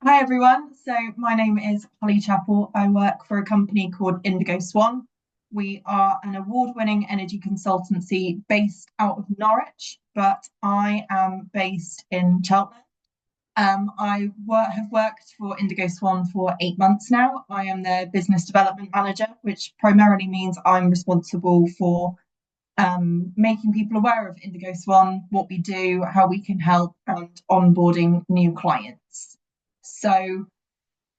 Hi everyone. So my name is Holly Chappell. I work for a company called Indigo Swan. We are an award-winning energy consultancy based out of Norwich, but I am based in Cheltenham. Have worked for Indigo Swan for 8 months now. I am their business development manager, which primarily means I'm responsible for making people aware of Indigo Swan, what we do, how we can help, and onboarding new clients. So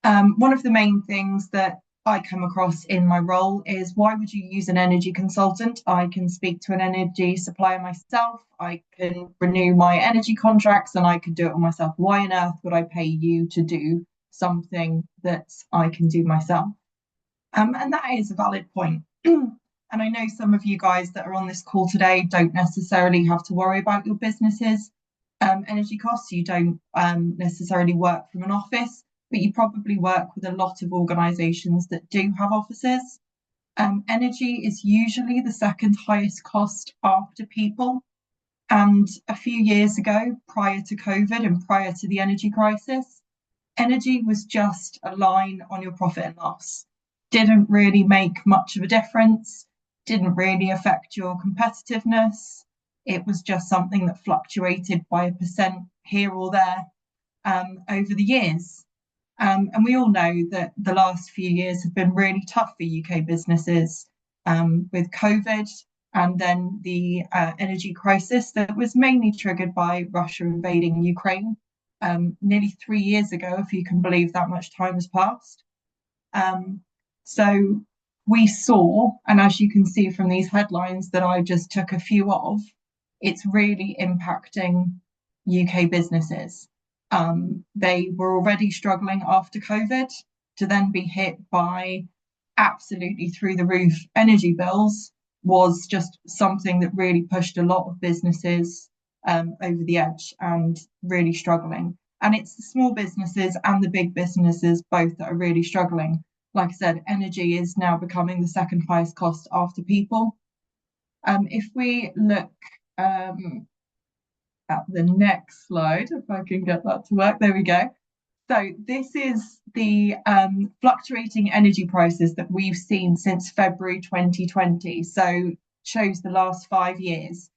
one of the main things that I come across in my role is why would you use an energy consultant? I can speak to an energy supplier myself. I can renew my energy contracts and I can do it on myself. Why on earth would I pay you to do something that I can do myself? And that is a valid point. And I know some of you guys that are on this call today don't necessarily have to worry about your business's energy costs. You don't necessarily work from an office, but you probably work with a lot of organisations that do have offices. Energy is usually the second highest cost after people. And a few years ago, prior to COVID and prior to the energy crisis, energy was just a line on your profit and loss. Didn't really make much of a difference, didn't really affect your competitiveness. It was just something that fluctuated by a percent here or there over the years. And we all know that the last few years have been really tough for UK businesses with COVID and then the energy crisis that was mainly triggered by Russia invading Ukraine nearly 3 years ago, if you can believe that much time has passed. So we saw, and as you can see from these headlines that I just took a few of, it's really impacting UK businesses. They were already struggling after COVID to then be hit by absolutely through the roof energy bills was just something that really pushed a lot of businesses over the edge and really struggling. And it's the small businesses and the big businesses both that are really struggling. Like I said, energy is now becoming the second highest cost after people. If we look at the next slide, if I can get that to work, there we go. So this is the fluctuating energy prices that we've seen since February 2020. So shows the last 5 years.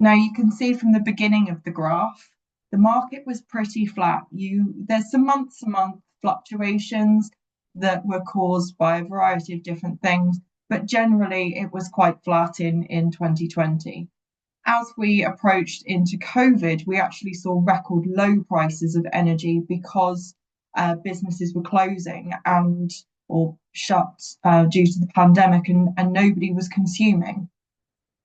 Now you can see from the beginning of the graph, the market was pretty flat. There's some month-to-month fluctuations that were caused by a variety of different things, but generally it was quite flat in 2020. As we approached into COVID, we actually saw record low prices of energy because businesses were closing or shut due to the pandemic and nobody was consuming.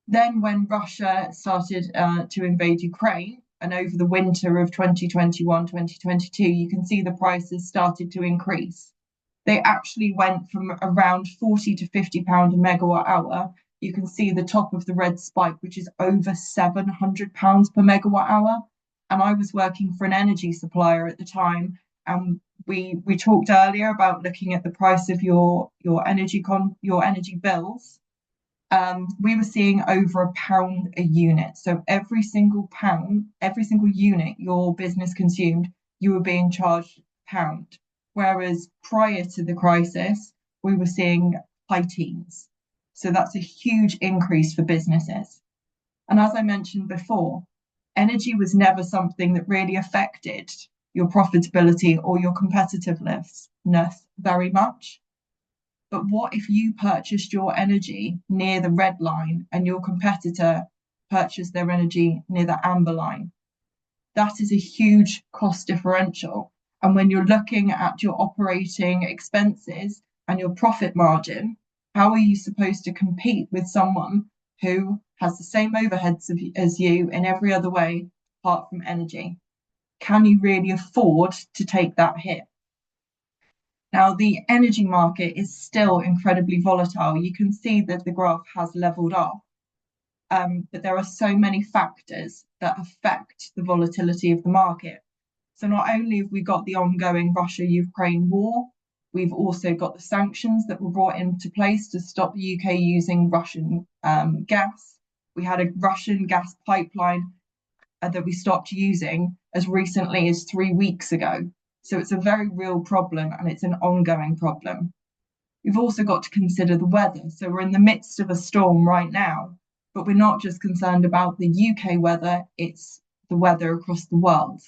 Then when Russia started to invade Ukraine and over the winter of 2021, 2022, you can see the prices started to increase. They actually went from around 40 to £50 a megawatt hour. You can see the top of the red spike, which is over £700 per megawatt hour. And I was working for an energy supplier at the time. And we talked earlier about looking at the price of your energy bills. We were seeing over £1 a unit. So every single unit your business consumed, you were being charged £1. Whereas prior to the crisis, we were seeing high teens. So that's a huge increase for businesses. And as I mentioned before, energy was never something that really affected your profitability or your competitiveness very much. But what if you purchased your energy near the red line and your competitor purchased their energy near the amber line? That is a huge cost differential. And when you're looking at your operating expenses and your profit margin, how are you supposed to compete with someone who has the same overheads as you in every other way apart from energy? Can you really afford to take that hit? Now, the energy market is still incredibly volatile. You can see that the graph has leveled off, but there are so many factors that affect the volatility of the market. So not only have we got the ongoing Russia-Ukraine war, we've also got the sanctions that were brought into place to stop the UK using Russian gas. We had a Russian gas pipeline that we stopped using as recently as 3 weeks ago. So it's a very real problem and it's an ongoing problem. We've also got to consider the weather. So we're in the midst of a storm right now, but we're not just concerned about the UK weather, it's the weather across the world.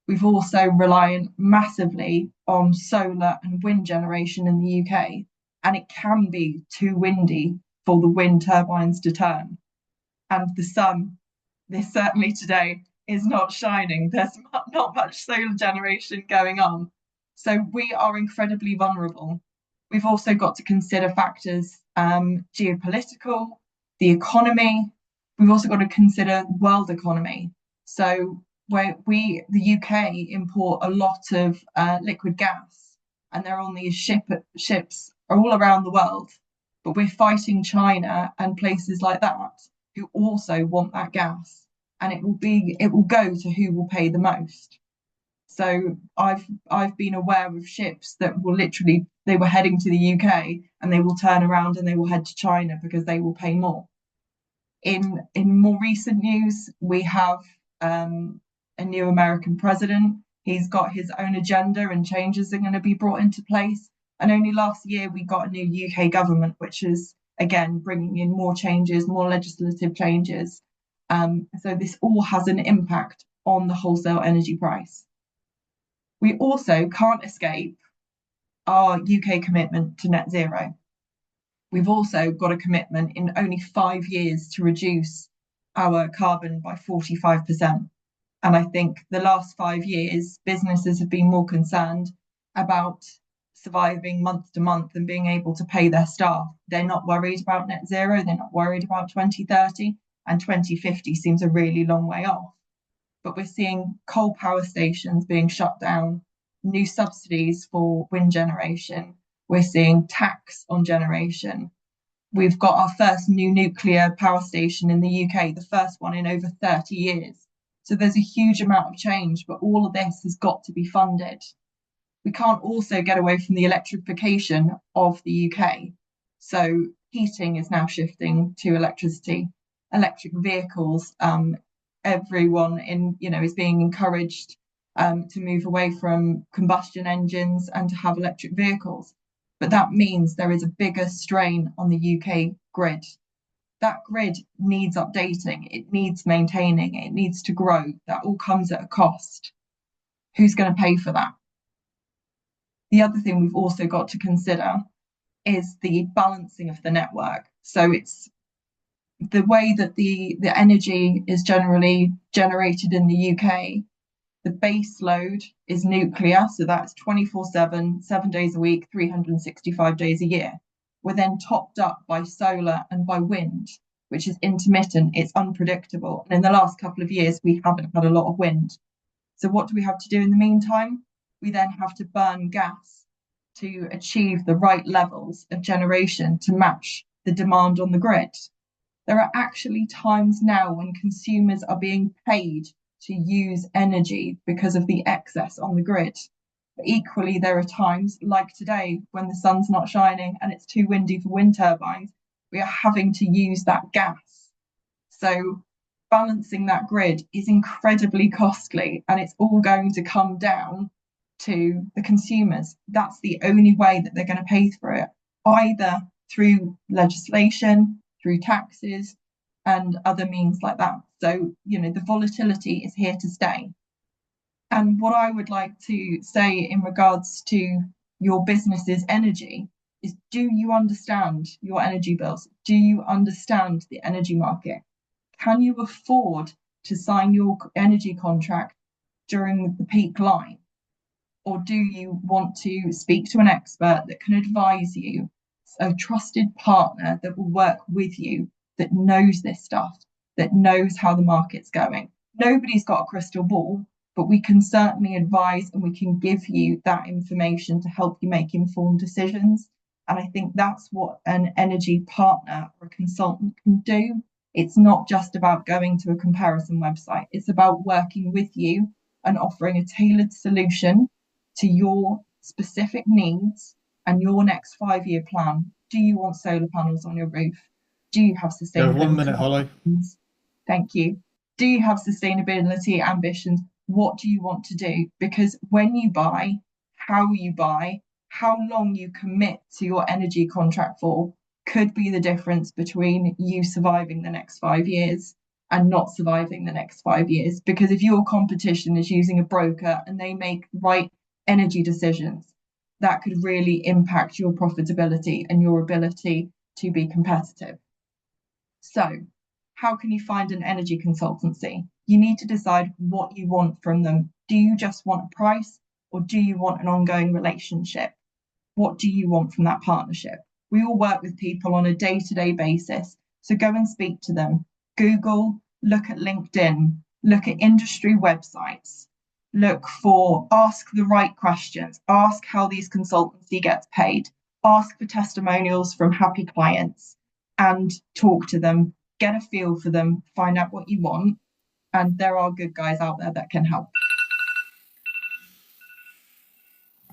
We've also reliant massively on solar and wind generation in the UK, and it can be too windy for the wind turbines to turn. And the sun, this certainly today, is not shining. There's not much solar generation going on. So we are incredibly vulnerable. We've also got to consider factors geopolitical, the economy. We've also got to consider world economy. So the UK, import a lot of liquid gas, and they're on these ships all around the world. But we're fighting China and places like that who also want that gas, and it will go to who will pay the most. So I've been aware of ships that will literally they were heading to the UK and they will turn around and they will head to China because they will pay more. In more recent news, we have a new American president. He's got his own agenda and changes are going to be brought into place. And only last year we got a new UK government, which is again bringing in more changes, more legislative changes. So this all has an impact on the wholesale energy price. We also can't escape our UK commitment to net zero. We've also got a commitment in only 5 years to reduce our carbon by 45%. And I think the last 5 years, businesses have been more concerned about surviving month to month and being able to pay their staff. They're not worried about net zero, they're not worried about 2030, and 2050 seems a really long way off. But we're seeing coal power stations being shut down, new subsidies for wind generation. We're seeing tax on generation. We've got our first new nuclear power station in the UK, the first one in over 30 years. So there's a huge amount of change, but all of this has got to be funded. We can't also get away from the electrification of the UK. So heating is now shifting to electricity, electric vehicles. Everyone is being encouraged to move away from combustion engines and to have electric vehicles. But that means there is a bigger strain on the UK grid. That grid needs updating, it needs maintaining, it needs to grow. That all comes at a cost. Who's going to pay for that? The other thing we've also got to consider is the balancing of the network. So it's the way that the energy is generally generated in the UK. The base load is nuclear, so that's 24/7, 7 days a week, 365 days a year. We're then topped up by solar and by wind, which is intermittent, it's unpredictable. And in the last couple of years, we haven't had a lot of wind. So what do we have to do in the meantime? We then have to burn gas to achieve the right levels of generation to match the demand on the grid. There are actually times now when consumers are being paid to use energy because of the excess on the grid. But equally, there are times like today when the sun's not shining and it's too windy for wind turbines, we are having to use that gas. So balancing that grid is incredibly costly and it's all going to come down to the consumers. That's the only way that they're going to pay for it, either through legislation, through taxes, and other means like that. So, the volatility is here to stay. And what I would like to say in regards to your business's energy is, do you understand your energy bills? Do you understand the energy market? Can you afford to sign your energy contract during the peak line? Or do you want to speak to an expert that can advise you, a trusted partner that will work with you, that knows this stuff, that knows how the market's going? Nobody's got a crystal ball, but we can certainly advise and we can give you that information to help you make informed decisions. And I think that's what an energy partner or a consultant can do. It's not just about going to a comparison website. It's about working with you and offering a tailored solution to your specific needs and your next 5-year plan. Do you want solar panels on your roof? Do you have sustainability? You have 1 minute, Holly. Thank you. Do you have sustainability ambitions? what do you want to do? Because when you buy, how long you commit to your energy contract for could be the difference between you surviving the next 5 years and not surviving the next 5 years. Because if your competition is using a broker and they make right energy decisions, that could really impact your profitability and your ability to be competitive. So, how can you find an energy consultancy? You need to decide what you want from them. Do you just want a price or do you want an ongoing relationship? What do you want from that partnership? We all work with people on a day-to-day basis. So go and speak to them. Google, look at LinkedIn, look at industry websites, ask the right questions, ask how these consultancy gets paid, ask for testimonials from happy clients and talk to them, get a feel for them, find out what you want. And there are good guys out there that can help.